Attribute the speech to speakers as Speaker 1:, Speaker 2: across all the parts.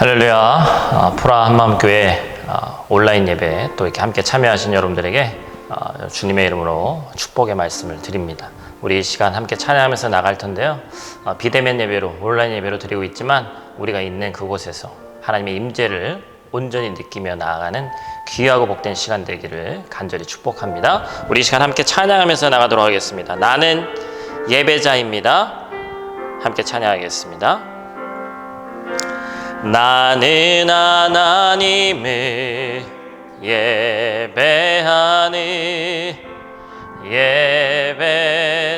Speaker 1: 할렐루야. 포라 한마음교회 온라인 예배 또 이렇게 함께 참여하신 여러분들에게 주님의 이름으로 축복의 말씀을 드립니다. 우리 이 시간 함께 찬양하면서 나갈 텐데요. 비대면 예배로 온라인 예배로 드리고 있지만 우리가 있는 그곳에서 하나님의 임재를 온전히 느끼며 나아가는 귀하고 복된 시간 되기를 간절히 축복합니다. 우리 이 시간 함께 찬양하면서 나가도록 하겠습니다. 나는 예배자입니다. 함께 찬양하겠습니다. 나는 하나님을 예배하는 예배자입니다.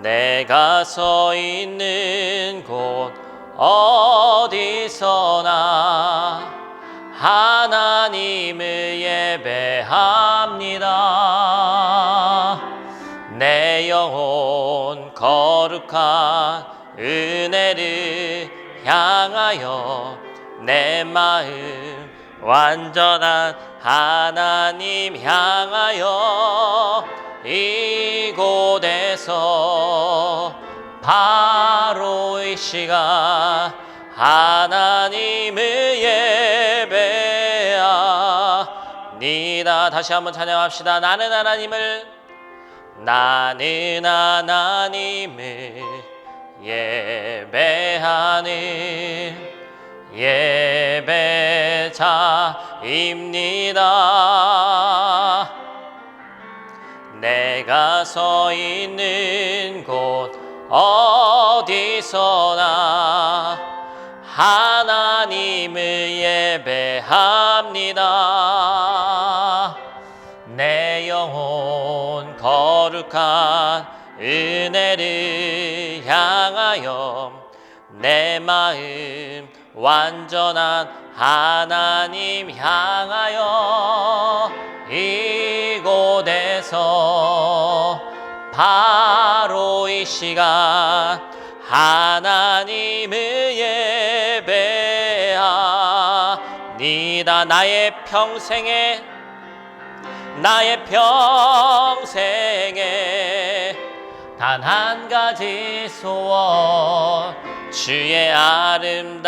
Speaker 1: 내가 서 있는 곳 어디서나 하나님을 예배합니다. 내 영혼 거룩한 은혜를 향하여 내 마음 완전한 하나님 향하여 이곳에서 바로 이 시간 하나님을 예배합니다. 다시 한번 찬양합시다. 나는 하나님을 예배하는 예배자입니다. 내가 서 있는 곳 어디서나 하나님을 예배합니다. 내 영혼 거룩한 은혜를 향하여 내 마음 완전한 하나님 향하여 이곳에서 바로 이 시간 하나님을 예배합니다. 나의 평생에 단 한 가지 소원 주의 아름다우심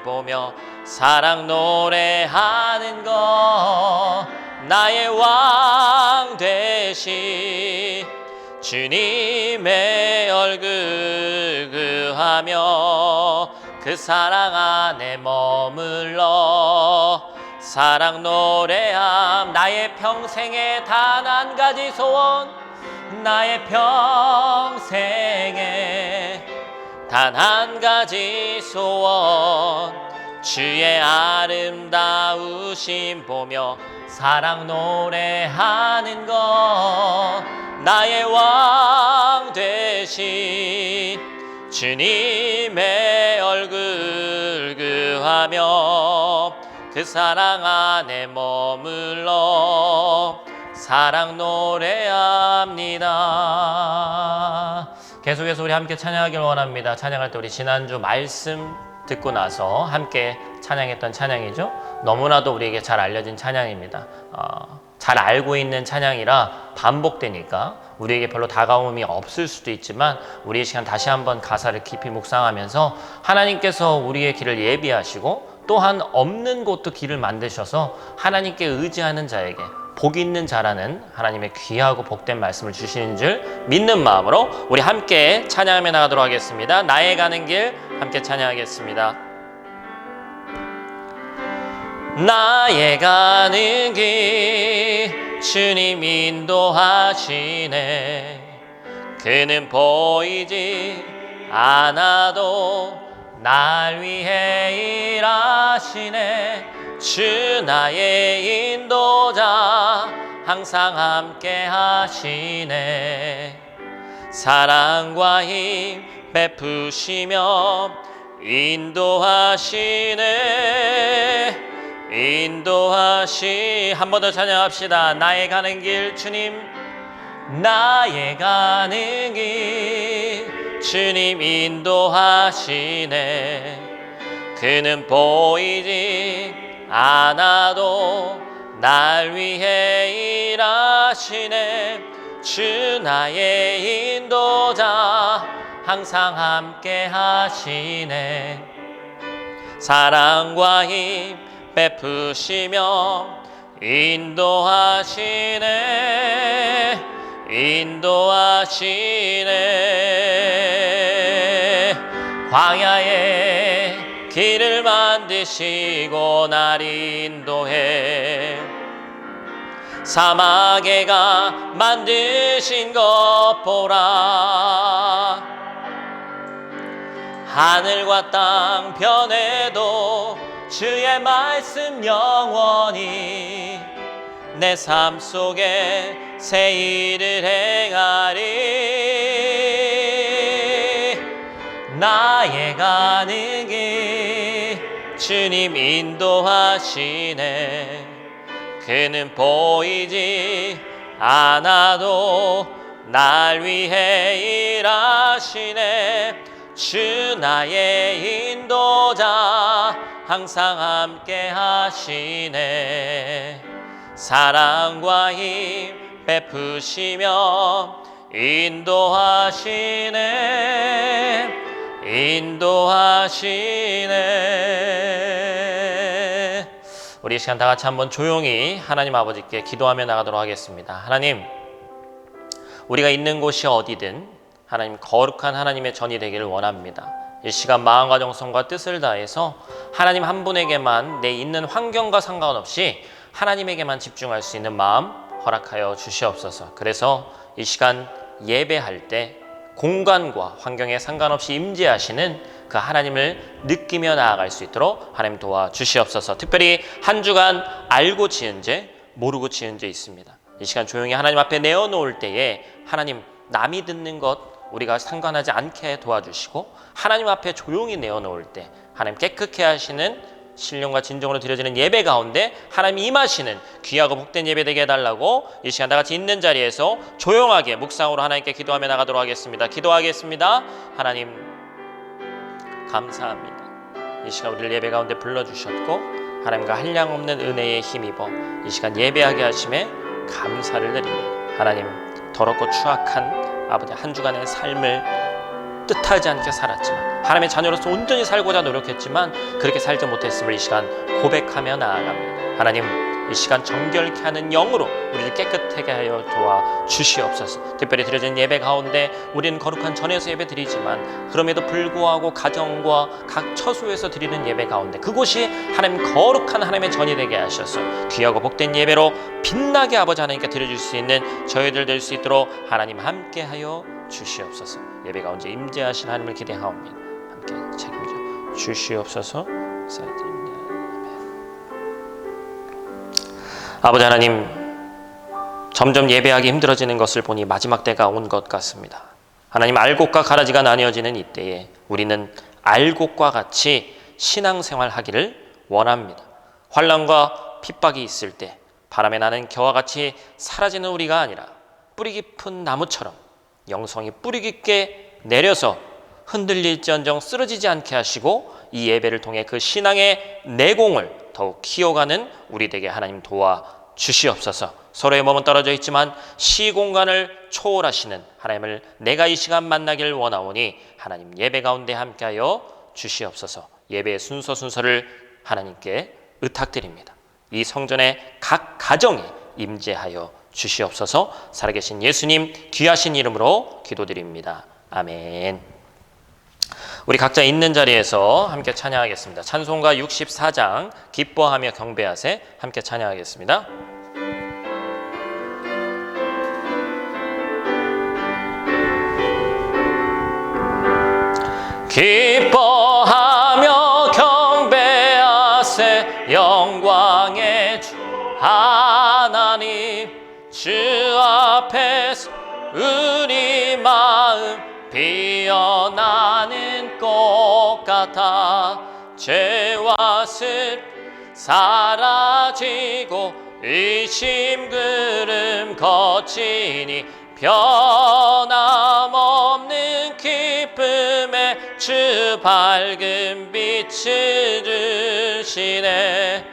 Speaker 1: 보며 사랑 노래하는 것 나의 왕 되신 주님의 얼굴 구하며 그 사랑 안에 머물러 사랑 노래함. 나의 평생에 단 한 가지 소원 나의 평생에 단 한 가지 소원 주의 아름다우심 보며 사랑 노래하는 것 나의 왕 되신 주님의 얼굴 구하며 그 사랑 안에 머물러 사랑 노래합니다. 계속해서 우리 함께 찬양하길 원합니다. 찬양할 때 우리 지난주 말씀 듣고 나서 함께 찬양했던 찬양이죠. 너무나도 우리에게 잘 알려진 찬양입니다. 잘 알고 있는 찬양이라 반복되니까 우리에게 별로 다가옴이 없을 수도 있지만 우리 이 시간 다시 한번 가사를 깊이 묵상하면서 하나님께서 우리의 길을 예비하시고 또한 없는 곳도 길을 만드셔서 하나님께 의지하는 자에게 복 있는 자라는 하나님의 귀하고 복된 말씀을 주시는 줄 믿는 마음으로 우리 함께 찬양하며 나가도록 하겠습니다. 나의 가는 길 함께 찬양하겠습니다. 나의 가는 길 주님 인도하시네. 그는 보이지 않아도 날 위해 일하시네. 주 나의 인도자 항상 함께 하시네. 사랑과 힘 베푸시며 인도하시네. 한 번 더 찬양합시다. 나의 가는 길 주님 나의 가는 길 주님 인도하시네. 그는 보이지 않아도 날 위해 일하시네. 주 나의 인도자 항상 함께 하시네. 사랑과 힘 베푸시며 인도하시네. 인도하시네. 광야에 길을 만드시고 날 인도해. 사막에 가 만드신 것 보라. 하늘과 땅 변해도 주의 말씀 영원히 내 삶 속에 새 일을 행하리. 나의 가는 길 주님 인도하시네. 그는 보이지 않아도 날 위해 일하시네. 주 나의 인도자 항상 함께 하시네. 사랑과 힘 베푸시며 인도하시네. 인도하시네. 우리 이 시간 다 같이 한번 조용히 하나님 아버지께 기도하며 나가도록 하겠습니다. 하나님, 우리가 있는 곳이 어디든 하나님 거룩한 하나님의 전이 되기를 원합니다. 이 시간 마음과 정성과 뜻을 다해서 하나님 한 분에게만 내 있는 환경과 상관없이 하나님에게만 집중할 수 있는 마음 허락하여 주시옵소서. 그래서 이 시간 예배할 때 공간과 환경에 상관없이 임재하시는 그 하나님을 느끼며 나아갈 수 있도록 하나님 도와주시옵소서. 특별히 한 주간 알고 지은 죄, 모르고 지은 죄 있습니다. 이 시간 조용히 하나님 앞에 내어놓을 때에 하나님 남이 듣는 것 우리가 상관하지 않게 도와주시고 하나님 앞에 조용히 내어놓을 때 하나님 깨끗게 하시는 신령과 진정으로 드려지는 예배 가운데 하나님 임하시는 귀하고 복된 예배 되게 해달라고 이 시간 다 같이 있는 자리에서 조용하게 묵상으로 하나님께 기도하며 나가도록 하겠습니다. 기도하겠습니다. 하나님 감사합니다. 이 시간 우리를 예배 가운데 불러주셨고 하나님과 한량없는 은혜에 힘입어 이 시간 예배하게 하심에 감사를 드립니다. 하나님 더럽고 추악한 아버지 한 주간의 삶을 뜻하지 않게 살았지만 하나님의 자녀로서 온전히 살고자 노력했지만 그렇게 살지 못했음을 이 시간 고백하며 나아갑니다. 하나님 이 시간 정결케 하는 영으로 우리를 깨끗하게 하여 도와주시옵소서. 특별히 드려진 예배 가운데 우리는 거룩한 전에서 예배 드리지만 그럼에도 불구하고 가정과 각 처소에서 드리는 예배 가운데 그곳이 하나님 거룩한 하나님의 전이 되게 하셔서 귀하고 복된 예배로 빛나게 아버지 하나님께 드려줄 수 있는 저희들 될 수 있도록 하나님 함께하여 주시옵소서. 예배 가운데 임재하신 하나님을 기대하옵니다. 함께 책임져 주시옵소서. 감사드립니다. 아버지 하나님, 점점 예배하기 힘들어지는 것을 보니 마지막 때가 온 것 같습니다. 하나님, 알곡과 가라지가 나뉘어지는 이때에 우리는 알곡과 같이 신앙생활 하기를 원합니다. 환난과 핍박이 있을 때 바람에 나는 겨와 같이 사라지는 우리가 아니라 뿌리 깊은 나무처럼 영성이 뿌리 깊게 내려서 흔들릴지언정 쓰러지지 않게 하시고 이 예배를 통해 그 신앙의 내공을 더욱 키워가는 우리 되게 하나님 도와주시옵소서. 서로의 몸은 떨어져 있지만 시공간을 초월하시는 하나님을 내가 이 시간 만나길 원하오니 하나님 예배 가운데 함께하여 주시옵소서. 예배의 순서를 하나님께 의탁드립니다. 이 성전의 각 가정에 임재하여 주시옵소서. 살아계신 예수님 귀하신 이름으로 기도드립니다. 아멘. 우리 각자 있는 자리에서 함께 찬양하겠습니다. 찬송가 64장 기뻐하며 경배하세 함께 찬양하겠습니다. 기뻐하며 경배하세 영광의 주 하나님 주 앞에서 우리 마음 피어나는 꽃 같아 죄와 슬 사라지고 의심그름 거치니 변함없는 기쁨에 주 밝은 빛을 주시네.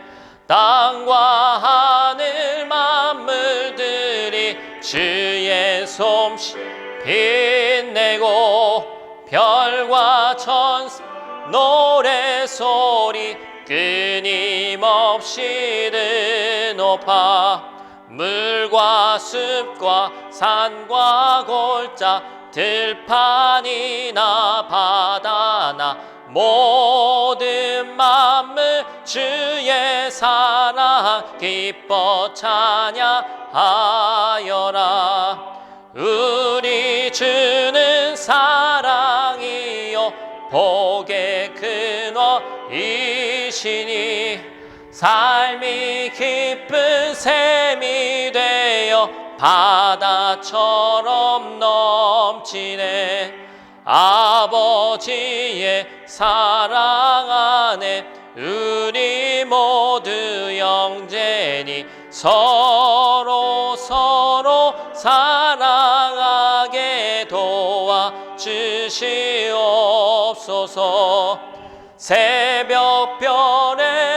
Speaker 1: 땅과 하늘 만물들이 주의 솜씨 빛내고 별과 천사 노래소리 끊임없이 드높아 물과 숲과 산과 골짜 들판이나 바다나 모든 만물 주의 사랑 기뻐 찬양하여라. 우리 주는 사랑이요 복의 근원이시니 삶이 기쁜 샘이 되어 바다처럼 넘치네. 아버지의 사랑 안에 우리 모두 형제니 서로 사랑하게 도와주시옵소서. 새벽별의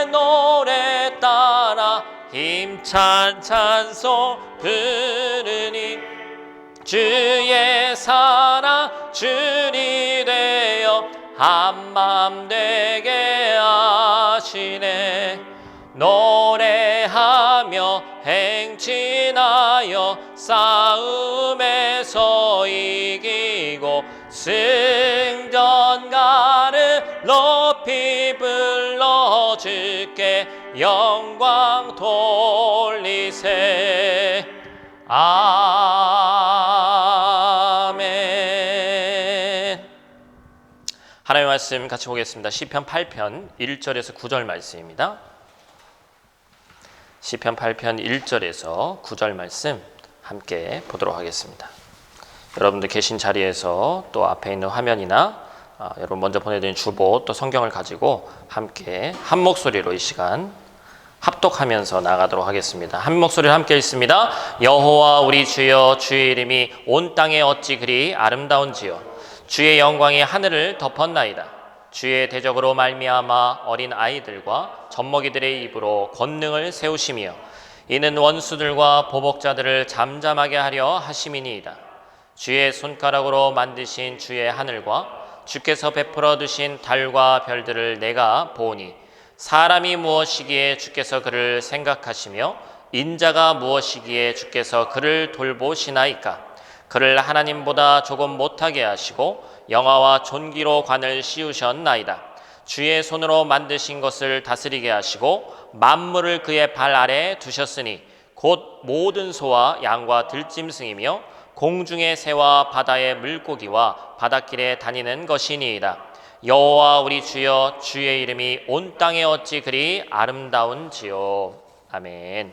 Speaker 1: 노래 따라 힘찬 찬송 부르니 주의 사랑 주니 되어 한맘 되게 하시네. 노래하며 행진하여 싸움에서 이기고 승전가를 높이 불러 주께 영광 돌리세. 아멘. 하나님의 말씀 같이 보겠습니다. 시편 8편 1절에서 9절 말씀입니다. 시편 8편 1절에서 9절 말씀 함께 보도록 하겠습니다. 여러분들 계신 자리에서 또 앞에 있는 화면이나 여러분 먼저 보내드린 주보 또 성경을 가지고 함께 한 목소리로 이 시간 합독하면서 나가도록 하겠습니다. 한 목소리로 함께 읽습니다. 여호와 우리 주여, 주의 이름이 온 땅에 어찌 그리 아름다운지요. 주의 영광이 하늘을 덮었나이다. 주의 대적으로 말미암아 어린 아이들과 젖먹이들의 입으로 권능을 세우시며 이는 원수들과 보복자들을 잠잠하게 하려 하심이니이다. 주의 손가락으로 만드신 주의 하늘과 주께서 베풀어 두신 달과 별들을 내가 보니 사람이 무엇이기에 주께서 그를 생각하시며 인자가 무엇이기에 주께서 그를 돌보시나이까. 그를 하나님보다 조금 못하게 하시고 영화와 존귀로 관을 씌우셨나이다. 주의 손으로 만드신 것을 다스리게 하시고 만물을 그의 발 아래 두셨으니 곧 모든 소와 양과 들짐승이며 공중의 새와 바다의 물고기와 바닷길에 다니는 것이니이다. 여호와 우리 주여, 주의 이름이 온 땅에 어찌 그리 아름다운지요. 아멘.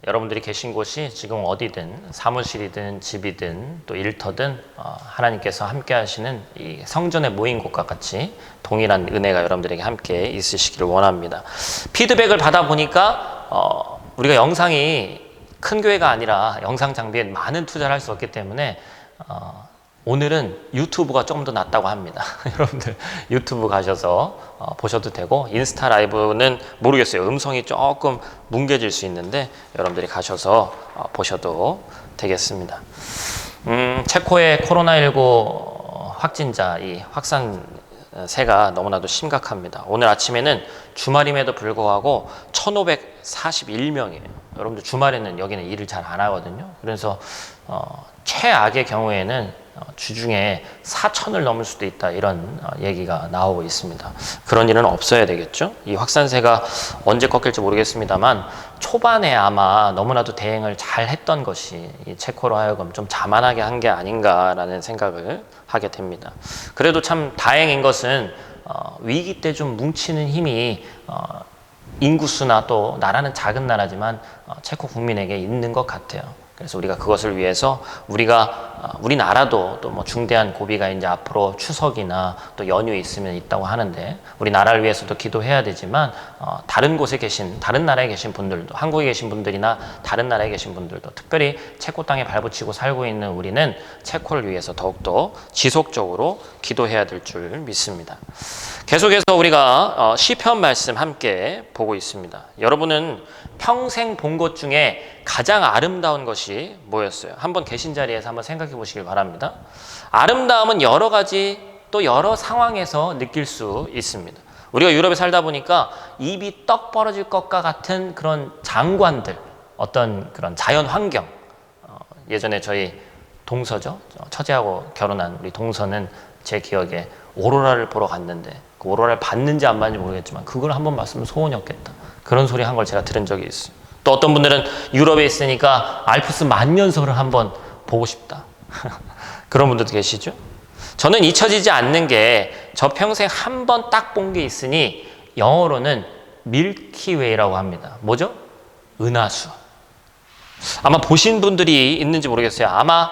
Speaker 1: 여러분들이 계신 곳이 지금 어디든 사무실이든 집이든 또 일터든 하나님께서 함께 하시는 이 성전의 모인 곳과 같이 동일한 은혜가 여러분들에게 함께 있으시기를 원합니다. 피드백을 받아보니까 우리가 영상이 큰 교회가 아니라 영상 장비에 많은 투자를 할 수 없기 때문에 오늘은 유튜브가 좀 더 낫다고 합니다. 여러분들 유튜브 가셔서 보셔도 되고, 인스타 라이브는 모르겠어요. 음성이 조금 뭉개질 수 있는데 여러분들이 가셔서 보셔도 되겠습니다. 체코의 코로나19 확진자, 이 확산세가 너무나도 심각합니다. 오늘 아침에는 주말임에도 불구하고 1541명이에요. 여러분들 주말에는 여기는 일을 잘 안 하거든요. 그래서 최악의 경우에는 주중에 4,000을 넘을 수도 있다, 이런 얘기가 나오고 있습니다. 그런 일은 없어야 되겠죠. 이 확산세가 언제 꺾일지 모르겠습니다만 초반에 아마 너무나도 대응을 잘 했던 것이 이 체코로 하여금 좀 자만하게 한 게 아닌가라는 생각을 하게 됩니다. 그래도 참 다행인 것은 위기 때 좀 뭉치는 힘이 인구수나 또 나라는 작은 나라지만 체코 국민에게 있는 것 같아요. 그래서 우리가 그것을 위해서 우리나라도 또 뭐 중대한 고비가 이제 앞으로 추석이나 또 연휴 있으면 있다고 하는데, 우리 나라를 위해서도 기도해야 되지만 다른 곳에 계신, 다른 나라에 계신 분들도, 한국에 계신 분들이나 다른 나라에 계신 분들도, 특별히 체코 땅에 발붙이고 살고 있는 우리는 체코를 위해서 더욱더 지속적으로 기도해야 될 줄 믿습니다. 계속해서 우리가 시편 말씀 함께 보고 있습니다. 여러분은 평생 본 것 중에 가장 아름다운 것이 뭐였어요? 한번 계신 자리에서 한번 생각해 보시길 바랍니다. 아름다움은 여러 가지 또 여러 상황에서 느낄 수 있습니다. 우리가 유럽에 살다 보니까 입이 떡 벌어질 것과 같은 그런 장관들, 어떤 그런 자연 환경, 예전에 저희 동서죠, 처제하고 결혼한 우리 동서는 제 기억에 오로라를 보러 갔는데 그 오로라를 봤는지 안 봤는지 모르겠지만 그걸 한번 봤으면 소원이 없겠다, 그런 소리 한 걸 제가 들은 적이 있어요. 또 어떤 분들은 유럽에 있으니까 알프스 만년설을 한번 보고 싶다 그런 분들도 계시죠. 저는 잊혀지지 않는 게 저 평생 한 번 딱 본 게 있으니 영어로는 밀키웨이라고 합니다. 뭐죠? 은하수. 아마 보신 분들이 있는지 모르겠어요. 아마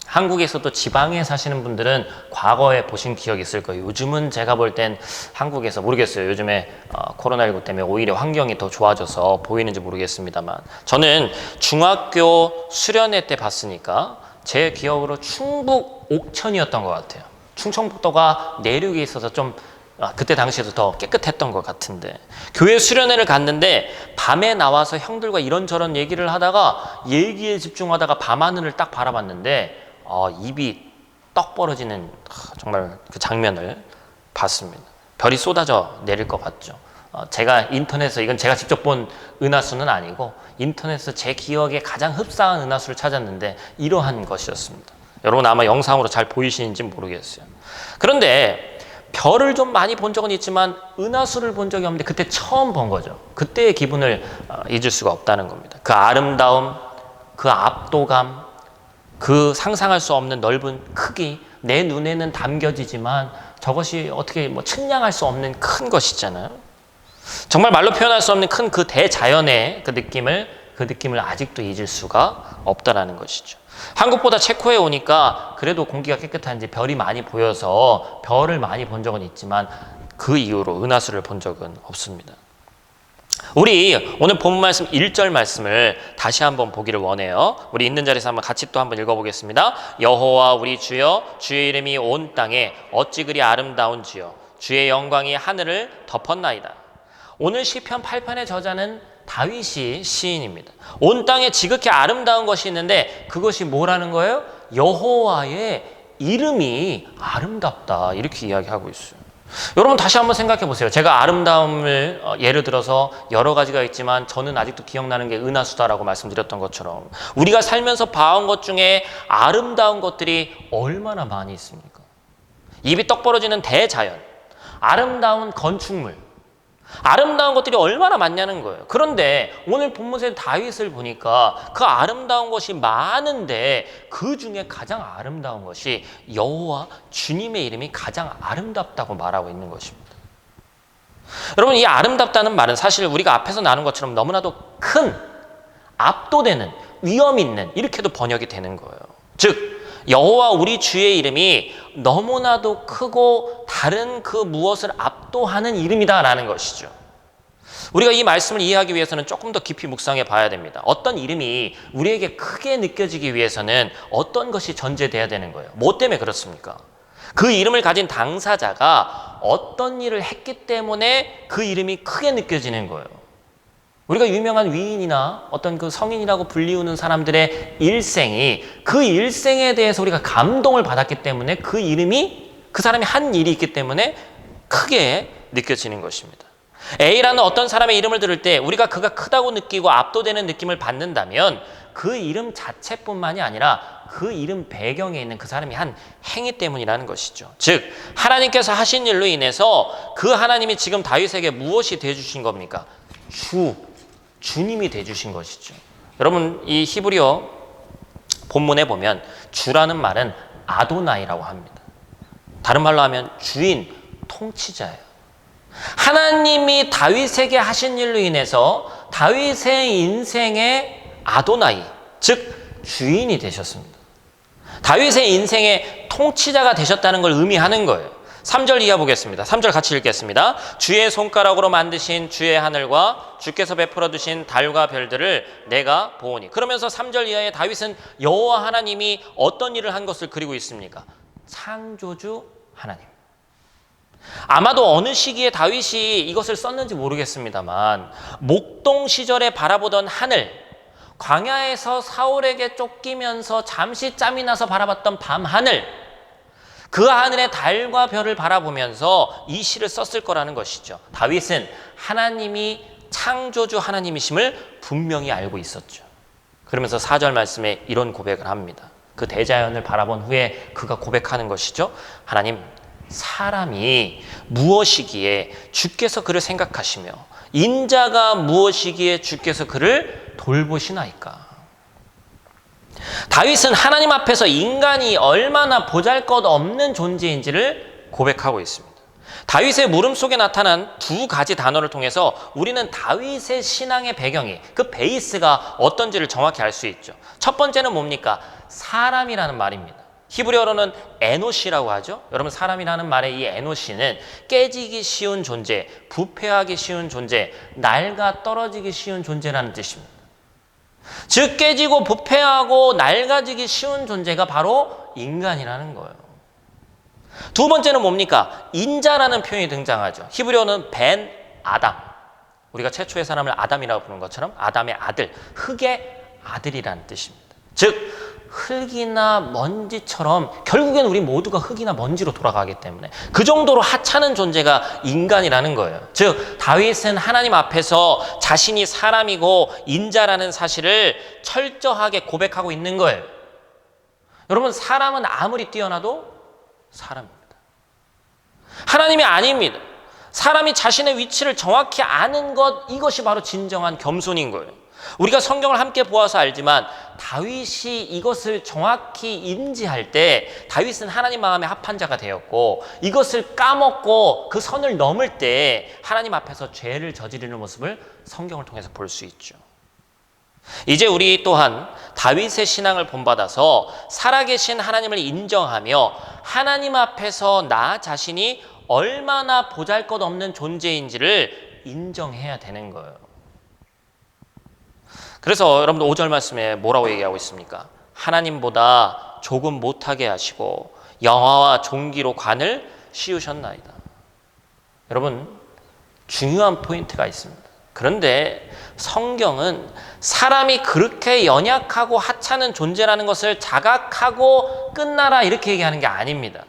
Speaker 1: 한국에서도 지방에 사시는 분들은 과거에 보신 기억이 있을 거예요. 요즘은 제가 볼 땐 한국에서 모르겠어요. 요즘에 코로나19 때문에 오히려 환경이 더 좋아져서 보이는지 모르겠습니다만, 저는 중학교 수련회 때 봤으니까 제 기억으로 충북 옥천이었던 것 같아요. 충청북도가 내륙에 있어서 좀 그때 당시에도 더 깨끗했던 것 같은데, 교회 수련회를 갔는데 밤에 나와서 형들과 이런저런 얘기를 하다가 얘기에 집중하다가 밤하늘을 딱 바라봤는데 입이 떡 벌어지는 정말 그 장면을 봤습니다. 별이 쏟아져 내릴 것 같죠. 제가 인터넷에서, 이건 제가 직접 본 은하수는 아니고 인터넷에서 제 기억에 가장 흡사한 은하수를 찾았는데 이러한 것이었습니다. 여러분 아마 영상으로 잘 보이시는지 모르겠어요. 그런데 별을 좀 많이 본 적은 있지만 은하수를 본 적이 없는데 그때 처음 본 거죠. 그때의 기분을 잊을 수가 없다는 겁니다. 그 아름다움, 그 압도감, 그 상상할 수 없는 넓은 크기, 내 눈에는 담겨지지만 저것이 어떻게 뭐 측량할 수 없는 큰 것이잖아요. 정말 말로 표현할 수 없는 큰 그 대자연의 그 느낌을 아직도 잊을 수가 없다라는 것이죠. 한국보다 체코에 오니까 그래도 공기가 깨끗한지 별이 많이 보여서 별을 많이 본 적은 있지만 그 이후로 은하수를 본 적은 없습니다. 우리 오늘 본문 말씀 1절 말씀을 다시 한번 보기를 원해요. 우리 있는 자리에서 한번 같이 또 한번 읽어보겠습니다. 여호와 우리 주여, 주의 이름이 온 땅에 어찌 그리 아름다운지요, 주의 영광이 하늘을 덮었나이다. 오늘 시편 8편의 저자는 다윗이 시인입니다. 온 땅에 지극히 아름다운 것이 있는데 그것이 뭐라는 거예요? 여호와의 이름이 아름답다, 이렇게 이야기하고 있어요. 여러분 다시 한번 생각해 보세요. 제가 아름다움을 예를 들어서 여러 가지가 있지만 저는 아직도 기억나는 게 은하수다라고 말씀드렸던 것처럼 우리가 살면서 봐온 것 중에 아름다운 것들이 얼마나 많이 있습니까? 입이 떡 벌어지는 대자연, 아름다운 건축물, 아름다운 것들이 얼마나 많냐는 거예요. 그런데 오늘 본문의 다윗을 보니까 그 아름다운 것이 많은데 그 중에 가장 아름다운 것이 여호와 주님의 이름이 가장 아름답다고 말하고 있는 것입니다. 여러분, 이 아름답다는 말은 사실 우리가 앞에서 나눈 것처럼 너무나도 큰, 압도되는, 위험 있는, 이렇게도 번역이 되는 거예요. 즉 여호와 우리 주의 이름이 너무나도 크고 다른 그 무엇을 압도하는 이름이다라는 것이죠. 우리가 이 말씀을 이해하기 위해서는 조금 더 깊이 묵상해 봐야 됩니다. 어떤 이름이 우리에게 크게 느껴지기 위해서는 어떤 것이 전제돼야 되는 거예요. 뭐 때문에 그렇습니까? 그 이름을 가진 당사자가 어떤 일을 했기 때문에 그 이름이 크게 느껴지는 거예요. 우리가 유명한 위인이나 어떤 그 성인이라고 불리우는 사람들의 일생이, 그 일생에 대해서 우리가 감동을 받았기 때문에 그 이름이, 그 사람이 한 일이 있기 때문에 크게 느껴지는 것입니다. A라는 어떤 사람의 이름을 들을 때 우리가 그가 크다고 느끼고 압도되는 느낌을 받는다면 그 이름 자체뿐만이 아니라 그 이름 배경에 있는 그 사람이 한 행위 때문이라는 것이죠. 즉 하나님께서 하신 일로 인해서 그 하나님이 지금 다윗에게 무엇이 되어주신 겁니까? 주님이 되어주신 것이죠. 여러분, 이 히브리어 본문에 보면 주라는 말은 아도나이라고 합니다. 다른 말로 하면 주인, 통치자예요. 하나님이 다윗에게 하신 일로 인해서 다윗의 인생의 아도나이, 즉 주인이 되셨습니다. 다윗의 인생의 통치자가 되셨다는 걸 의미하는 거예요. 3절 이하 보겠습니다. 3절 같이 읽겠습니다. 주의 손가락으로 만드신 주의 하늘과 주께서 베풀어 두신 달과 별들을 내가 보오니. 그러면서 3절 이하에 다윗은 여호와 하나님이 어떤 일을 한 것을 그리고 있습니까? 창조주 하나님. 아마도 어느 시기에 다윗이 이것을 썼는지 모르겠습니다만 목동 시절에 바라보던 하늘, 광야에서 사울에게 쫓기면서 잠시 짬이 나서 바라봤던 밤하늘, 그 하늘의 달과 별을 바라보면서 이 시를 썼을 거라는 것이죠. 다윗은 하나님이 창조주 하나님이심을 분명히 알고 있었죠. 그러면서 4절 말씀에 이런 고백을 합니다. 그 대자연을 바라본 후에 그가 고백하는 것이죠. 하나님, 사람이 무엇이기에 주께서 그를 생각하시며 인자가 무엇이기에 주께서 그를 돌보시나이까. 다윗은 하나님 앞에서 인간이 얼마나 보잘것없는 존재인지를 고백하고 있습니다. 다윗의 물음 속에 나타난 두 가지 단어를 통해서 우리는 다윗의 신앙의 배경이, 그 베이스가 어떤지를 정확히 알 수 있죠. 첫 번째는 뭡니까? 사람이라는 말입니다. 히브리어로는 에노시라고 하죠. 여러분, 사람이라는 말의 이 에노시는 깨지기 쉬운 존재, 부패하기 쉬운 존재, 낡아 떨어지기 쉬운 존재라는 뜻입니다. 즉 깨지고 부패하고 낡아지기 쉬운 존재가 바로 인간이라는 거예요. 두 번째는 뭡니까? 인자라는 표현이 등장하죠. 히브리어는 벤 아담. 우리가 최초의 사람을 아담이라고 부르는 것처럼 아담의 아들, 흙의 아들이라는 뜻입니다. 즉 흙이나 먼지처럼 결국엔 우리 모두가 흙이나 먼지로 돌아가기 때문에 그 정도로 하찮은 존재가 인간이라는 거예요. 즉 다윗은 하나님 앞에서 자신이 사람이고 인자라는 사실을 철저하게 고백하고 있는 거예요. 여러분, 사람은 아무리 뛰어나도 사람입니다. 하나님이 아닙니다. 사람이 자신의 위치를 정확히 아는 것, 이것이 바로 진정한 겸손인 거예요. 우리가 성경을 함께 보아서 알지만 다윗이 이것을 정확히 인지할 때 다윗은 하나님 마음에 합한 자가 되었고, 이것을 까먹고 그 선을 넘을 때 하나님 앞에서 죄를 저지르는 모습을 성경을 통해서 볼 수 있죠. 이제 우리 또한 다윗의 신앙을 본받아서 살아계신 하나님을 인정하며 하나님 앞에서 나 자신이 얼마나 보잘것없는 존재인지를 인정해야 되는 거예요. 그래서 여러분들 5절 말씀에 뭐라고 얘기하고 있습니까? 하나님보다 조금 못하게 하시고 영화와 종기로 관을 씌우셨나이다. 여러분, 중요한 포인트가 있습니다. 그런데 성경은 사람이 그렇게 연약하고 하찮은 존재라는 것을 자각하고 끝나라 이렇게 얘기하는 게 아닙니다.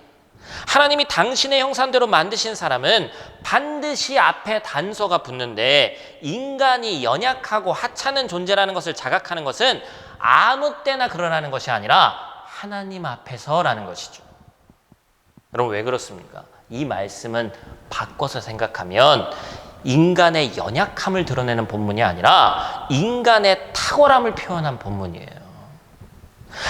Speaker 1: 하나님이 당신의 형상대로 만드신 사람은 반드시 앞에 단서가 붙는데, 인간이 연약하고 하찮은 존재라는 것을 자각하는 것은 아무 때나 그러라는 것이 아니라 하나님 앞에서라는 것이죠. 여러분, 왜 그렇습니까? 이 말씀은 바꿔서 생각하면 인간의 연약함을 드러내는 본문이 아니라 인간의 탁월함을 표현한 본문이에요.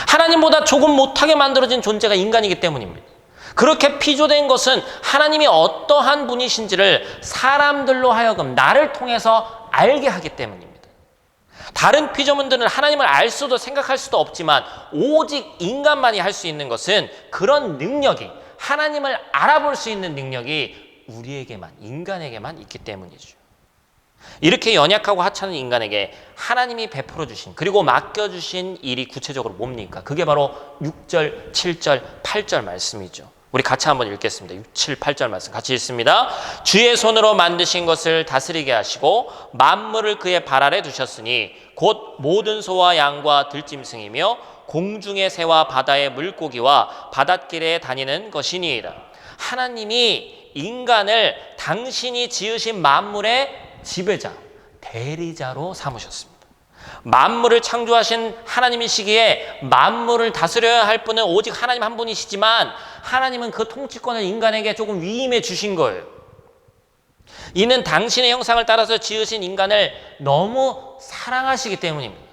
Speaker 1: 하나님보다 조금 못하게 만들어진 존재가 인간이기 때문입니다. 그렇게 피조된 것은 하나님이 어떠한 분이신지를 사람들로 하여금 나를 통해서 알게 하기 때문입니다. 다른 피조물들은 하나님을 알 수도 생각할 수도 없지만 오직 인간만이 할 수 있는 것은 그런 능력이, 하나님을 알아볼 수 있는 능력이 우리에게만, 인간에게만 있기 때문이죠. 이렇게 연약하고 하찮은 인간에게 하나님이 베풀어 주신, 그리고 맡겨주신 일이 구체적으로 뭡니까? 그게 바로 6절, 7절, 8절 말씀이죠. 우리 같이 한번 읽겠습니다. 6, 7, 8절 말씀 같이 읽습니다. 주의 손으로 만드신 것을 다스리게 하시고 만물을 그의 발 아래 두셨으니 곧 모든 소와 양과 들짐승이며 공중의 새와 바다의 물고기와 바닷길에 다니는 것이니이다. 하나님이 인간을 당신이 지으신 만물의 지배자, 대리자로 삼으셨습니다. 만물을 창조하신 하나님이시기에 만물을 다스려야 할 분은 오직 하나님 한 분이시지만 하나님은 그 통치권을 인간에게 조금 위임해 주신 거예요. 이는 당신의 형상을 따라서 지으신 인간을 너무 사랑하시기 때문입니다.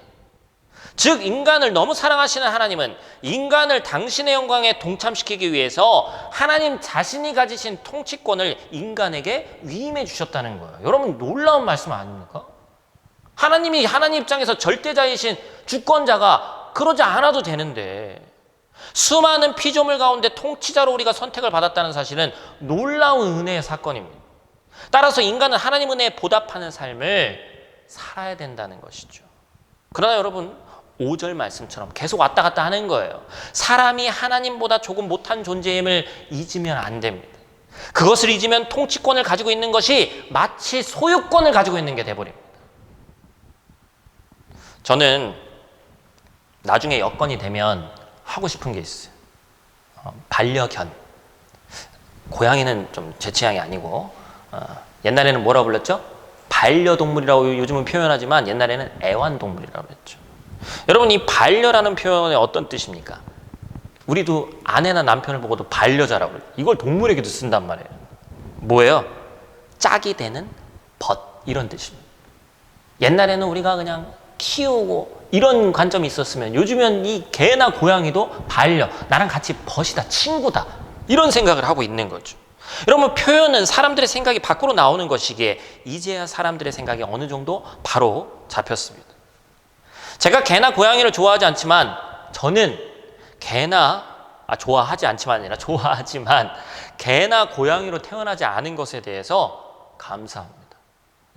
Speaker 1: 즉 인간을 너무 사랑하시는 하나님은 인간을 당신의 영광에 동참시키기 위해서 하나님 자신이 가지신 통치권을 인간에게 위임해 주셨다는 거예요. 여러분, 놀라운 말씀 아닙니까? 하나님이 하나님 입장에서 절대자이신 주권자가 그러지 않아도 되는데 수많은 피조물 가운데 통치자로 우리가 선택을 받았다는 사실은 놀라운 은혜의 사건입니다. 따라서 인간은 하나님 은혜에 보답하는 삶을 살아야 된다는 것이죠. 그러나 여러분, 5절 말씀처럼 계속 왔다 갔다 하는 거예요. 사람이 하나님보다 조금 못한 존재임을 잊으면 안 됩니다. 그것을 잊으면 통치권을 가지고 있는 것이 마치 소유권을 가지고 있는 게 돼버립니다. 저는 나중에 여건이 되면 하고 싶은 게 있어요. 반려견. 고양이는 좀 제 취향이 아니고 옛날에는 뭐라고 불렀죠? 반려동물이라고 요즘은 표현하지만 옛날에는 애완동물이라고 그랬죠. 여러분, 이 반려라는 표현의 어떤 뜻입니까? 우리도 아내나 남편을 보고도 반려자라고 그래요. 이걸 동물에게도 쓴단 말이에요. 뭐예요? 짝이 되는 벗, 이런 뜻입니다. 옛날에는 우리가 그냥 키우고 이런 관점이 있었으면 요즘은 이 개나 고양이도 반려, 나랑 같이 벗이다, 친구다, 이런 생각을 하고 있는 거죠. 여러분, 표현은 사람들의 생각이 밖으로 나오는 것이기에 이제야 사람들의 생각이 어느 정도 바로 잡혔습니다. 제가 개나 고양이를 좋아하지 않지만 저는 좋아하지 않지만 아니라 좋아하지만 개나 고양이로 태어나지 않은 것에 대해서 감사합니다.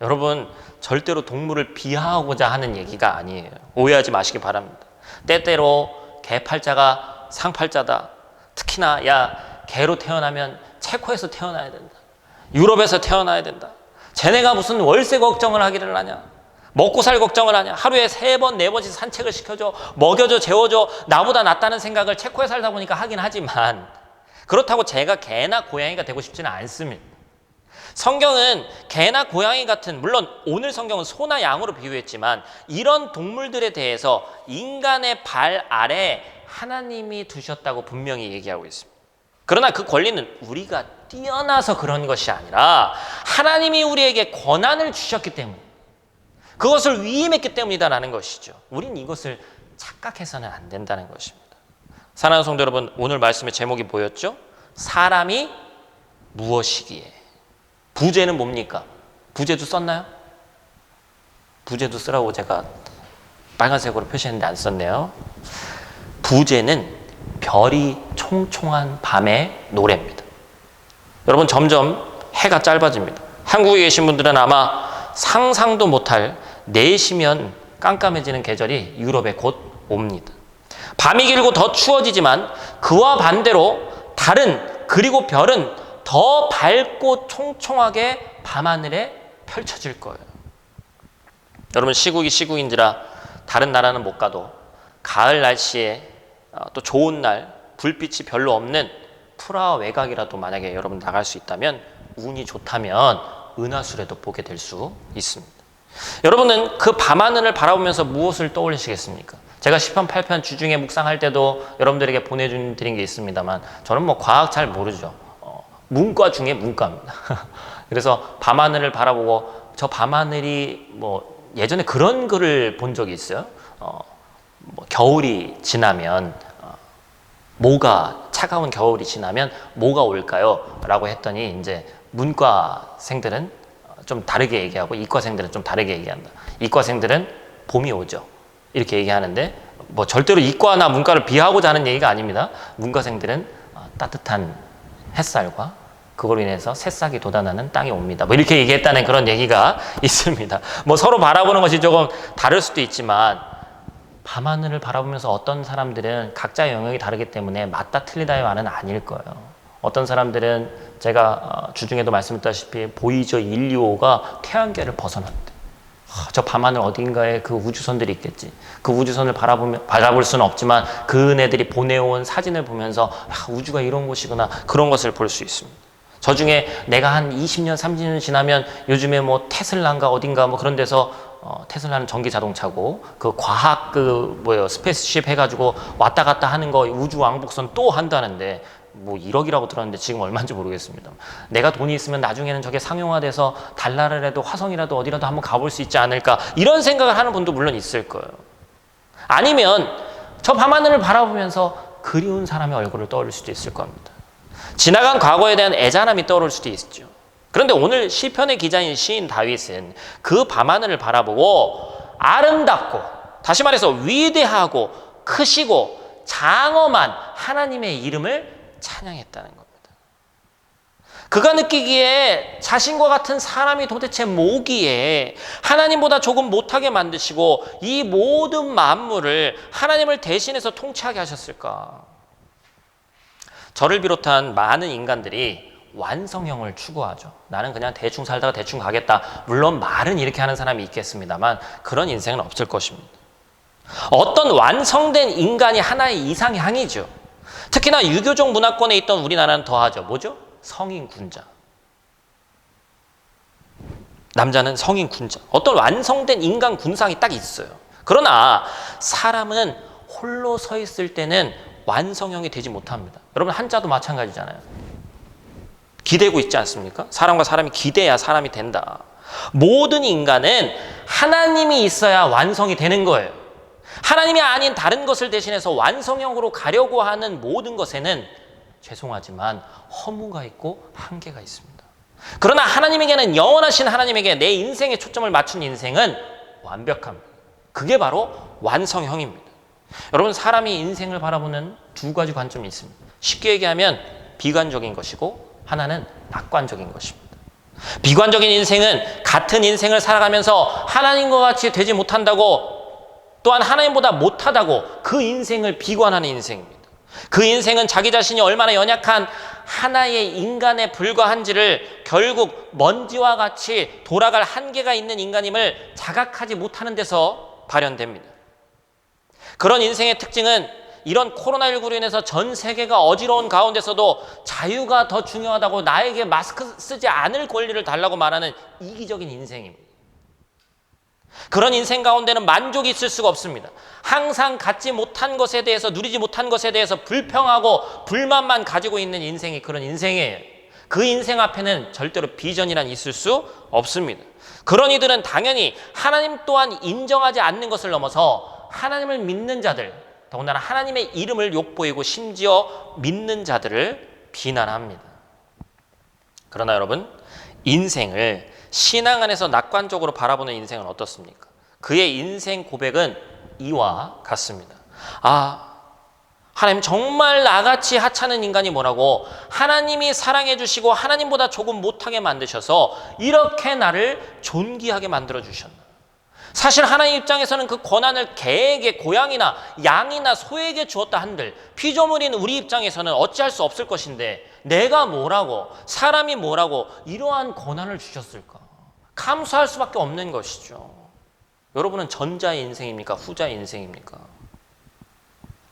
Speaker 1: 여러분, 절대로 동물을 비하하고자 하는 얘기가 아니에요. 오해하지 마시기 바랍니다. 때때로 개팔자가 상팔자다. 특히나 개로 태어나면 체코에서 태어나야 된다. 유럽에서 태어나야 된다. 쟤네가 무슨 월세 걱정을 하기를 하냐. 먹고 살 걱정을 하냐. 하루에 3번, 4번씩 산책을 시켜줘. 먹여줘, 재워줘. 나보다 낫다는 생각을 체코에 살다 보니까 하긴 하지만 그렇다고 제가 개나 고양이가 되고 싶지는 않습니다. 성경은 개나 고양이 같은, 물론 오늘 성경은 소나 양으로 비유했지만 이런 동물들에 대해서 인간의 발 아래 하나님이 두셨다고 분명히 얘기하고 있습니다. 그러나 그 권리는 우리가 뛰어나서 그런 것이 아니라 하나님이 우리에게 권한을 주셨기 때문에, 그것을 위임했기 때문이다라는 것이죠. 우린 이것을 착각해서는 안 된다는 것입니다. 사랑하는 성도 여러분, 오늘 말씀의 제목이 뭐였죠? 사람이 무엇이기에. 부제는 뭡니까? 부제도 썼나요? 부제도 쓰라고 제가 빨간색으로 표시했는데 안 썼네요. 부제는 별이 총총한 밤의 노래입니다. 여러분, 점점 해가 짧아집니다. 한국에 계신 분들은 아마 상상도 못할 4시면 깜깜해지는 계절이 유럽에 곧 옵니다. 밤이 길고 더 추워지지만 그와 반대로 달은, 그리고 별은 더 밝고 총총하게 밤하늘에 펼쳐질 거예요. 여러분, 시국이 시국인지라 다른 나라는 못 가도 가을 날씨에 또 좋은 날 불빛이 별로 없는 프라하 외곽이라도 만약에 여러분 나갈 수 있다면, 운이 좋다면 은하수라도 보게 될 수 있습니다. 여러분은 그 밤하늘을 바라보면서 무엇을 떠올리시겠습니까? 제가 시편 8편 주중에 묵상할 때도 여러분들에게 보내드린 게 있습니다만 저는 과학 잘 모르죠. 문과 중에 문과입니다. 그래서 밤하늘을 바라보고, 저 밤하늘이 예전에 그런 글을 본 적이 있어요. 겨울이 지나면 차가운 겨울이 지나면 뭐가 올까요? 라고 했더니 이제 문과생들은 좀 다르게 얘기하고 이과생들은 좀 다르게 얘기한다. 이과생들은 봄이 오죠, 이렇게 얘기하는데 절대로 이과나 문과를 비하하고자 하는 얘기가 아닙니다. 문과생들은 따뜻한 햇살과 그걸로 인해서 새싹이 돋아나는 땅이 옵니다. 이렇게 얘기했다는 그런 얘기가 있습니다. 서로 바라보는 것이 조금 다를 수도 있지만 밤하늘을 바라보면서 어떤 사람들은 각자의 영역이 다르기 때문에 맞다 틀리다의 말은 아닐 거예요. 어떤 사람들은 제가 주중에도 말씀드렸다시피 보이저 1, 2호가 태양계를 벗어났대. 저 밤하늘 어딘가에 그 우주선들이 있겠지. 그 우주선을 바라볼 수는 없지만 그네들이 보내온 사진을 보면서 우주가 이런 곳이구나, 그런 것을 볼 수 있습니다. 저 중에 내가 한 20년, 30년 지나면 요즘에 테슬라인가 어딘가 그런 데서 테슬라는 전기 자동차고 그 과학 스페이스쉽 해가지고 왔다 갔다 하는 거 우주 왕복선 또 한다는데 1억이라고 들었는데 지금 얼마인지 모르겠습니다. 내가 돈이 있으면 나중에는 저게 상용화돼서 달나라라도 화성이라도 어디라도 한번 가볼 수 있지 않을까, 이런 생각을 하는 분도 물론 있을 거예요. 아니면 저 밤하늘을 바라보면서 그리운 사람의 얼굴을 떠올릴 수도 있을 겁니다. 지나간 과거에 대한 애잔함이 떠오를 수도 있죠. 그런데 오늘 시편의 기자인 시인 다윗은 그 밤하늘을 바라보고 아름답고, 다시 말해서 위대하고 크시고 장엄한 하나님의 이름을 찬양했다는 겁니다. 그가 느끼기에 자신과 같은 사람이 도대체 뭐기에 하나님보다 조금 못하게 만드시고 이 모든 만물을 하나님을 대신해서 통치하게 하셨을까? 저를 비롯한 많은 인간들이 완성형을 추구하죠. 나는 그냥 대충 살다가 대충 가겠다. 물론 말은 이렇게 하는 사람이 있겠습니다만 그런 인생은 없을 것입니다. 어떤 완성된 인간이 하나의 이상향이죠. 특히나 유교적 문화권에 있던 우리나라는 더하죠. 뭐죠? 성인 군자. 남자는 성인 군자. 어떤 완성된 인간 군상이 딱 있어요. 그러나 사람은 홀로 서 있을 때는 완성형이 되지 못합니다. 여러분 한자도 마찬가지잖아요. 기대고 있지 않습니까? 사람과 사람이 기대야 사람이 된다. 모든 인간은 하나님이 있어야 완성이 되는 거예요. 하나님이 아닌 다른 것을 대신해서 완성형으로 가려고 하는 모든 것에는 죄송하지만 허무가 있고 한계가 있습니다. 그러나 하나님에게는 영원하신 하나님에게 내 인생에 초점을 맞춘 인생은 완벽합니다. 그게 바로 완성형입니다. 여러분 사람이 인생을 바라보는 두 가지 관점이 있습니다. 쉽게 얘기하면 비관적인 것이고 하나는 낙관적인 것입니다. 비관적인 인생은 같은 인생을 살아가면서 하나님과 같이 되지 못한다고 또한 하나님보다 못하다고 그 인생을 비관하는 인생입니다. 그 인생은 자기 자신이 얼마나 연약한 하나의 인간에 불과한지를 결국 먼지와 같이 돌아갈 한계가 있는 인간임을 자각하지 못하는 데서 발현됩니다. 그런 인생의 특징은 이런 코로나19로 인해서 전 세계가 어지러운 가운데서도 자유가 더 중요하다고 나에게 마스크 쓰지 않을 권리를 달라고 말하는 이기적인 인생입니다. 그런 인생 가운데는 만족이 있을 수가 없습니다. 항상 갖지 못한 것에 대해서 누리지 못한 것에 대해서 불평하고 불만만 가지고 있는 인생이 그런 인생이에요. 그 인생 앞에는 절대로 비전이란 있을 수 없습니다. 그런 이들은 당연히 하나님 또한 인정하지 않는 것을 넘어서 하나님을 믿는 자들, 더군다나 하나님의 이름을 욕보이고 심지어 믿는 자들을 비난합니다. 그러나 여러분, 인생을 신앙 안에서 낙관적으로 바라보는 인생은 어떻습니까? 그의 인생 고백은 이와 같습니다. 하나님 정말 나같이 하찮은 인간이 뭐라고 하나님이 사랑해 주시고 하나님보다 조금 못하게 만드셔서 이렇게 나를 존귀하게 만들어 주셨나. 사실 하나님 입장에서는 그 권한을 개에게, 고양이나 양이나 소에게 주었다 한들 피조물인 우리 입장에서는 어찌할 수 없을 것인데 내가 뭐라고, 사람이 뭐라고 이러한 권한을 주셨을까? 감수할 수밖에 없는 것이죠. 여러분은 전자의 인생입니까? 후자의 인생입니까?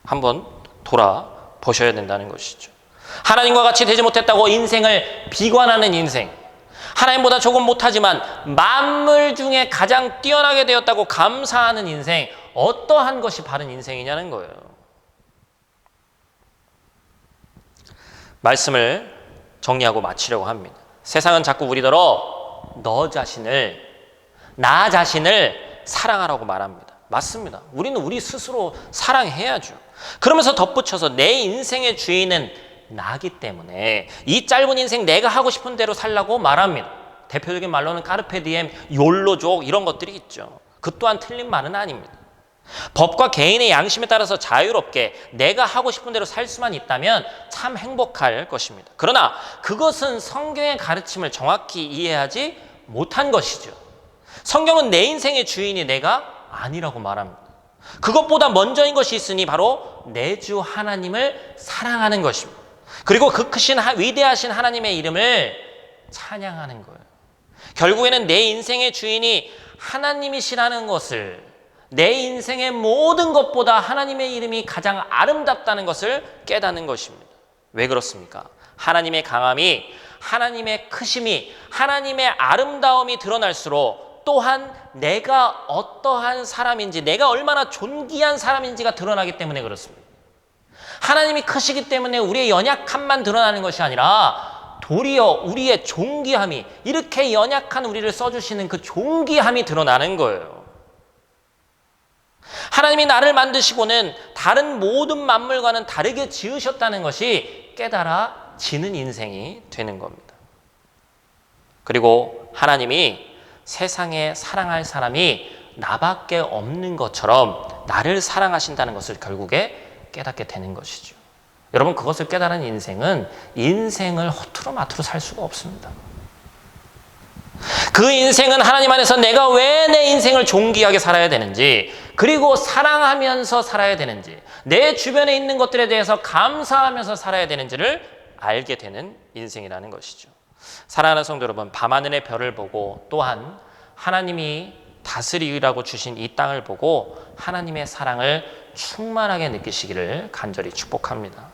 Speaker 1: 한번 돌아보셔야 된다는 것이죠. 하나님과 같이 되지 못했다고 인생을 비관하는 인생, 하나님보다 조금 못하지만 만물 중에 가장 뛰어나게 되었다고 감사하는 인생, 어떠한 것이 바른 인생이냐는 거예요. 말씀을 정리하고 마치려고 합니다. 세상은 자꾸 우리더러 나 자신을 사랑하라고 말합니다. 맞습니다. 우리는 우리 스스로 사랑해야죠. 그러면서 덧붙여서 내 인생의 주인은 나기 때문에 이 짧은 인생 내가 하고 싶은 대로 살라고 말합니다. 대표적인 말로는 카르페 디엠, 욜로족 이런 것들이 있죠. 그 또한 틀린 말은 아닙니다. 법과 개인의 양심에 따라서 자유롭게 내가 하고 싶은 대로 살 수만 있다면 참 행복할 것입니다. 그러나 그것은 성경의 가르침을 정확히 이해하지 못한 것이죠. 성경은 내 인생의 주인이 내가 아니라고 말합니다. 그것보다 먼저인 것이 있으니 바로 내 주 하나님을 사랑하는 것입니다. 그리고 그 크신 위대하신 하나님의 이름을 찬양하는 거예요. 결국에는 내 인생의 주인이 하나님이시라는 것을, 내 인생의 모든 것보다 하나님의 이름이 가장 아름답다는 것을 깨닫는 것입니다. 왜 그렇습니까? 하나님의 강함이, 하나님의 크심이, 하나님의 아름다움이 드러날수록 또한 내가 어떠한 사람인지, 내가 얼마나 존귀한 사람인지가 드러나기 때문에 그렇습니다. 하나님이 크시기 때문에 우리의 연약함만 드러나는 것이 아니라 도리어 우리의 존귀함이, 이렇게 연약한 우리를 써주시는 그 존귀함이 드러나는 거예요. 하나님이 나를 만드시고는 다른 모든 만물과는 다르게 지으셨다는 것이 깨달아지는 인생이 되는 겁니다. 그리고 하나님이 세상에 사랑할 사람이 나밖에 없는 것처럼 나를 사랑하신다는 것을 결국에 깨닫게 되는 것이죠. 여러분, 그것을 깨달은 인생은 인생을 허투루마투루 살 수가 없습니다. 그 인생은 하나님 안에서 내가 왜 내 인생을 존귀하게 살아야 되는지, 그리고 사랑하면서 살아야 되는지, 내 주변에 있는 것들에 대해서 감사하면서 살아야 되는지를 알게 되는 인생이라는 것이죠. 사랑하는 성도 여러분, 밤하늘의 별을 보고 또한 하나님이 다스리라고 주신 이 땅을 보고 하나님의 사랑을 충만하게 느끼시기를 간절히 축복합니다.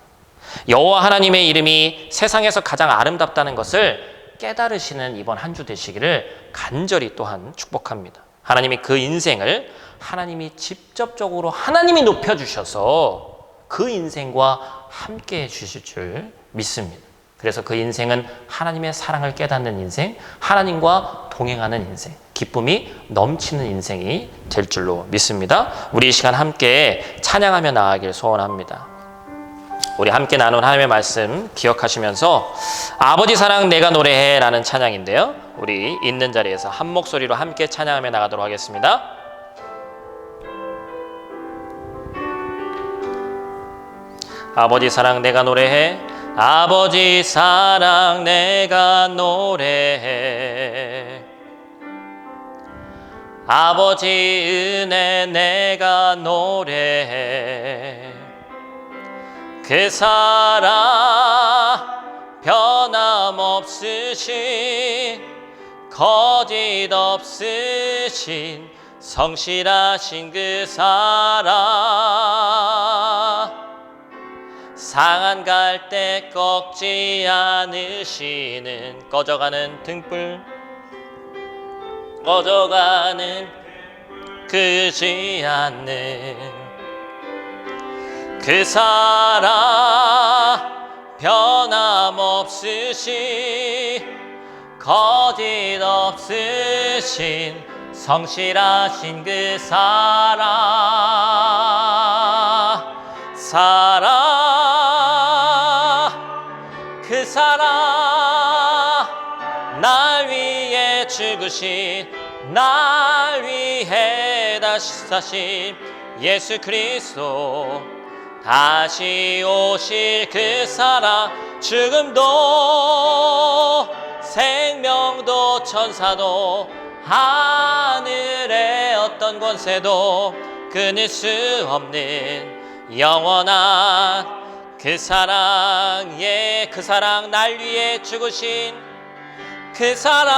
Speaker 1: 여호와 하나님의 이름이 세상에서 가장 아름답다는 것을 깨달으시는 이번 한 주 되시기를 간절히 또한 축복합니다. 하나님이 그 인생을 하나님이 직접적으로 하나님이 높여주셔서 그 인생과 함께 해주실 줄 믿습니다. 그래서 그 인생은 하나님의 사랑을 깨닫는 인생, 하나님과 동행하는 인생, 기쁨이 넘치는 인생이 될 줄로 믿습니다. 우리 이 시간 함께 찬양하며 나아가길 소원합니다. 우리 함께 나눈 하나님의 말씀 기억하시면서 아버지 사랑 내가 노래해 라는 찬양인데요, 우리 있는 자리에서 한 목소리로 함께 찬양하며 나가도록 하겠습니다. 아버지 사랑 내가 노래해, 아버지 사랑 내가 노래해, 아버지 은혜 내가 노래해, 그 사랑 변함없으신 거짓 없으신 성실하신 그 사랑, 상한 갈 때 꺾지 않으시는 꺼져가는 등불, 꺼져가는 끄지 않는 그 사랑 변함없으신 거짓 없으신 성실하신 그 사랑, 그 사랑 날 위해 죽으신, 날 위해 다시 사신 예수 그리스도, 다시 오실 그 사랑, 죽음도 생명도 천사도 하늘의 어떤 권세도 끊을 수 없는 영원한 그 사랑, 예, 그 사랑 날 위해 죽으신 그 사랑,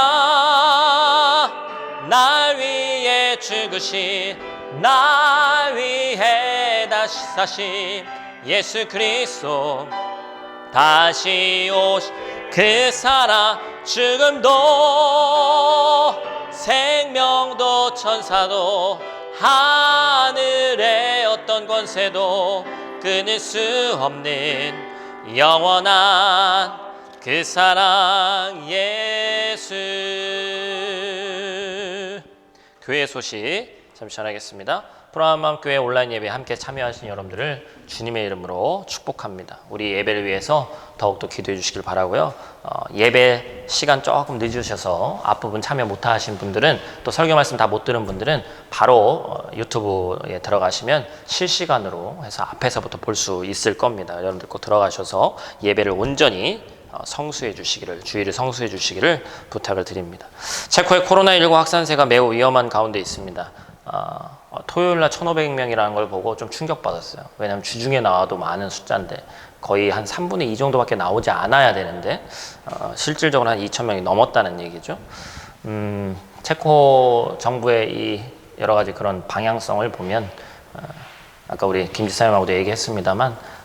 Speaker 1: 날 위해 죽으신, 날 위해 다시 사신 예수 그리스도, 다시 오신 그 사랑, 죽음도 생명도 천사도 하늘의 어떤 권세도 끊을 수 없는 영원한 그 사랑 예수. 교회 소식 잠시 전하겠습니다. 푸른마음교회 온라인 예배 함께 참여하신 여러분들을 주님의 이름으로 축복합니다. 우리 예배를 위해서 더욱더 기도해 주시길 바라고요. 예배 시간 조금 늦으셔서 앞부분 참여 못하신 분들은, 또 설교 말씀 다 못 들은 분들은 바로 유튜브에 들어가시면 실시간으로 해서 앞에서부터 볼 수 있을 겁니다. 여러분들 꼭 들어가셔서 예배를 온전히 성수해 주시기를, 주의를 성수해 주시기를 부탁을 드립니다. 체코의 코로나19 확산세가 매우 위험한 가운데 있습니다. 토요일날 1,500명이라는 걸 보고 좀 충격받았어요. 왜냐하면 주중에 나와도 많은 숫자인데 거의 한 3분의 2 정도밖에 나오지 않아야 되는데 실질적으로 한 2,000명이 넘었다는 얘기죠. 체코 정부의 이 여러 가지 그런 방향성을 보면 아까 우리 김 지사님하고도 얘기했습니다만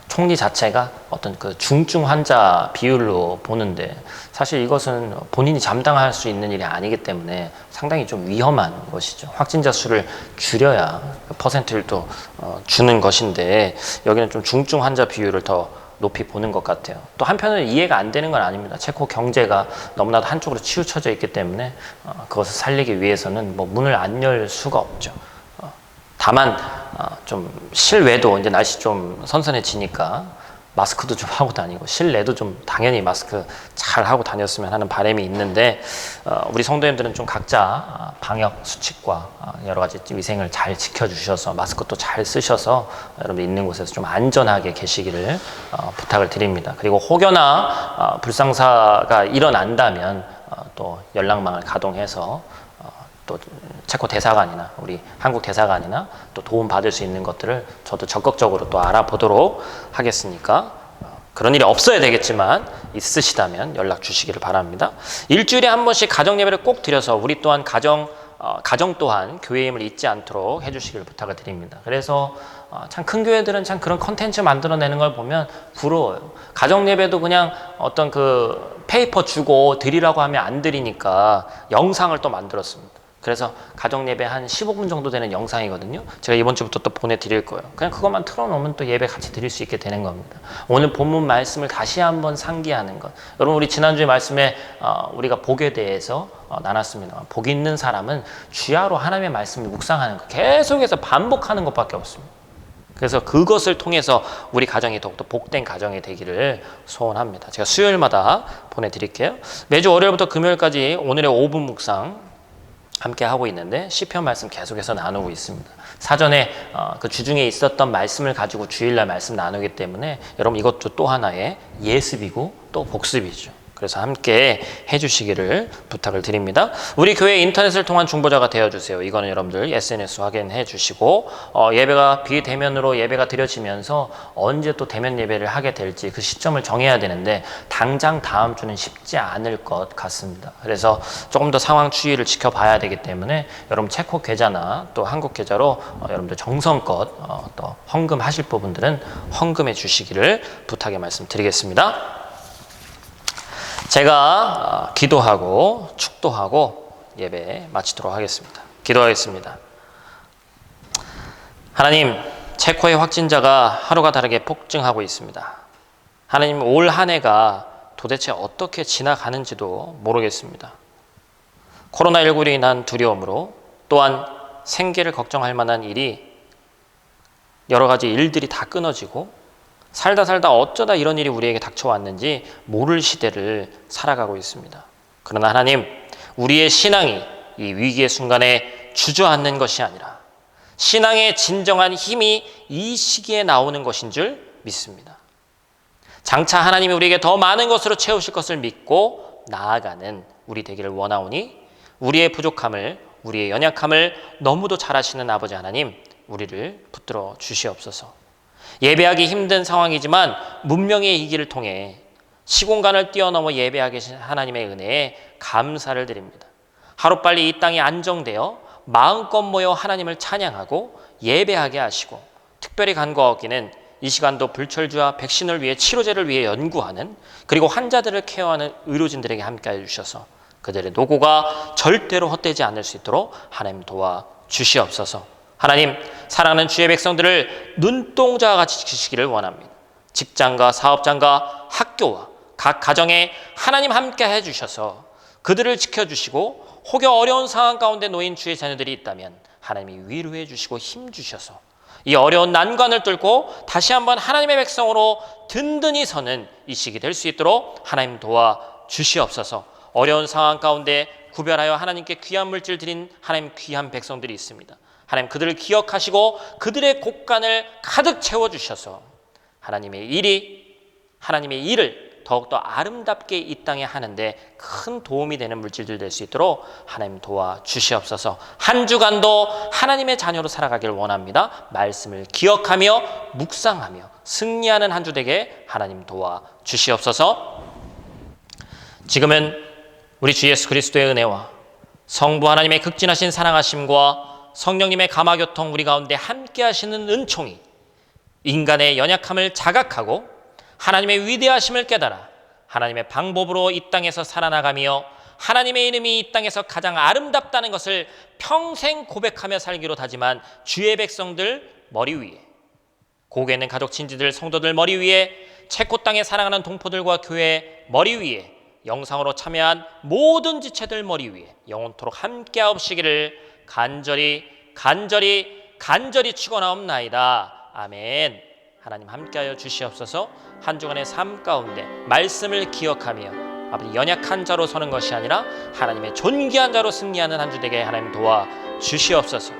Speaker 1: 총리 자체가 어떤 그 중증 환자 비율로 보는데, 사실 이것은 본인이 감당할 수 있는 일이 아니기 때문에 상당히 좀 위험한 것이죠. 확진자 수를 줄여야 퍼센트를 또 주는 것인데, 여기는 좀 중증 환자 비율을 더 높이 보는 것 같아요. 또 한편으로는 이해가 안 되는 건 아닙니다. 체코 경제가 너무나도 한쪽으로 치우쳐져 있기 때문에 그것을 살리기 위해서는 뭐 문을 안 열 수가 없죠. 다만 좀 실외도 이제 날씨 좀 선선해지니까 마스크도 좀 하고 다니고, 실내도 좀 당연히 마스크 잘 하고 다녔으면 하는 바람이 있는데, 우리 성도님들은 좀 각자 방역 수칙과 여러 가지 위생을 잘 지켜주셔서 마스크도 잘 쓰셔서 여러분들 있는 곳에서 좀 안전하게 계시기를 부탁을 드립니다. 그리고 혹여나 불상사가 일어난다면 또 연락망을 가동해서 또 체코 대사관이나 우리 한국 대사관이나 또 도움 받을 수 있는 것들을 저도 적극적으로 또 알아보도록 하겠으니까 그런 일이 없어야 되겠지만 있으시다면 연락 주시기를 바랍니다. 일주일에 한 번씩 가정 예배를 꼭 드려서 우리 또한 가정 또한 교회임을 잊지 않도록 해주시길 부탁을 드립니다. 그래서 참 큰 교회들은 참 그런 컨텐츠 만들어내는 걸 보면 부러워요. 가정 예배도 그냥 어떤 그 페이퍼 주고 드리라고 하면 안 드리니까 영상을 또 만들었습니다. 그래서 가정 예배 한 15분 정도 되는 영상이거든요. 제가 이번 주부터 또 보내드릴 거예요. 그냥 그것만 틀어놓으면 또 예배 같이 드릴 수 있게 되는 겁니다. 오늘 본문 말씀을 다시 한번 상기하는 것. 여러분, 우리 지난주에 말씀에 우리가 복에 대해서 나눴습니다. 복 있는 사람은 주야로 하나님의 말씀을 묵상하는 것, 계속해서 반복하는 것밖에 없습니다. 그래서 그것을 통해서 우리 가정이 더욱더 복된 가정이 되기를 소원합니다. 제가 수요일마다 보내드릴게요. 매주 월요일부터 금요일까지 오늘의 5분 묵상 함께 하고 있는데 시편 말씀 계속해서 나누고 있습니다. 사전에 그 주중에 있었던 말씀을 가지고 주일날 말씀 나누기 때문에 여러분 이것도 또 하나의 예습이고 또 복습이죠. 그래서 함께 해주시기를 부탁을 드립니다. 우리 교회 인터넷을 통한 중보자가 되어주세요. 이거는 여러분들 SNS 확인해 주시고 예배가 비대면으로 예배가 드려지면서 언제 또 대면 예배를 하게 될지 그 시점을 정해야 되는데 당장 다음 주는 쉽지 않을 것 같습니다. 그래서 조금 더 상황 추이를 지켜봐야 되기 때문에 여러분 체코 계좌나 또 한국 계좌로 여러분들 정성껏 또 헌금하실 부분들은 헌금해 주시기를 부탁의 말씀 드리겠습니다. 제가 기도하고 축도하고 예배 마치도록 하겠습니다. 기도하겠습니다. 하나님, 체코의 확진자가 하루가 다르게 폭증하고 있습니다. 하나님, 올 한 해가 도대체 어떻게 지나가는지도 모르겠습니다. 코로나19로 인한 두려움으로 또한 생계를 걱정할 만한 일이 여러 가지 일들이 다 끊어지고 살다 어쩌다 이런 일이 우리에게 닥쳐왔는지 모를 시대를 살아가고 있습니다. 그러나 하나님, 우리의 신앙이 이 위기의 순간에 주저앉는 것이 아니라 신앙의 진정한 힘이 이 시기에 나오는 것인 줄 믿습니다. 장차 하나님이 우리에게 더 많은 것으로 채우실 것을 믿고 나아가는 우리 되기를 원하오니 우리의 부족함을, 우리의 연약함을 너무도 잘 아시는 아버지 하나님, 우리를 붙들어 주시옵소서. 예배하기 힘든 상황이지만 문명의 이기를 통해 시공간을 뛰어넘어 예배하게 하신 하나님의 은혜에 감사를 드립니다. 하루빨리 이 땅이 안정되어 마음껏 모여 하나님을 찬양하고 예배하게 하시고, 특별히 간구하기는 이 시간도 불철주와 백신을 위해 치료제를 위해 연구하는, 그리고 환자들을 케어하는 의료진들에게 함께해 주셔서 그들의 노고가 절대로 헛되지 않을 수 있도록 하나님 도와 주시옵소서. 하나님, 사랑하는 주의 백성들을 눈동자와 같이 지키시기를 원합니다. 직장과 사업장과 학교와 각 가정에 하나님 함께 해주셔서 그들을 지켜주시고, 혹여 어려운 상황 가운데 놓인 주의 자녀들이 있다면 하나님이 위로해 주시고 힘 주셔서 이 어려운 난관을 뚫고 다시 한번 하나님의 백성으로 든든히 서는 이 시기 될 수 있도록 하나님 도와 주시옵소서. 어려운 상황 가운데 구별하여 하나님께 귀한 물질 드린 하나님 귀한 백성들이 있습니다. 하나님, 그들을 기억하시고 그들의 곳간을 가득 채워주셔서 하나님의 일을 더욱더 아름답게 이 땅에 하는데 큰 도움이 되는 물질들 될 수 있도록 하나님 도와주시옵소서. 한 주간도 하나님의 자녀로 살아가기를 원합니다. 말씀을 기억하며 묵상하며 승리하는 한 주 되게 하나님 도와주시옵소서. 지금은 우리 주 예수 그리스도의 은혜와 성부 하나님의 극진하신 사랑하심과 성령님의 감화교통 우리 가운데 함께 하시는 은총이 인간의 연약함을 자각하고 하나님의 위대하심을 깨달아 하나님의 방법으로 이 땅에서 살아나가며 하나님의 이름이 이 땅에서 가장 아름답다는 것을 평생 고백하며 살기로 다짐한 주의 백성들 머리 위에, 고개 있는 가족 친지들 성도들 머리 위에, 체코 땅에 사랑하는 동포들과 교회 머리 위에, 영상으로 참여한 모든 지체들 머리 위에 영원토록 함께하옵시기를 간절히 축원하옵나이다. 아멘. 하나님 함께하여 주시옵소서. 한 주간의 삶 가운데 말씀을 기억하며 아버지 연약한 자로 서는 것이 아니라 하나님의 존귀한 자로 승리하는 한 주 되게 하나님 도와 주시옵소서.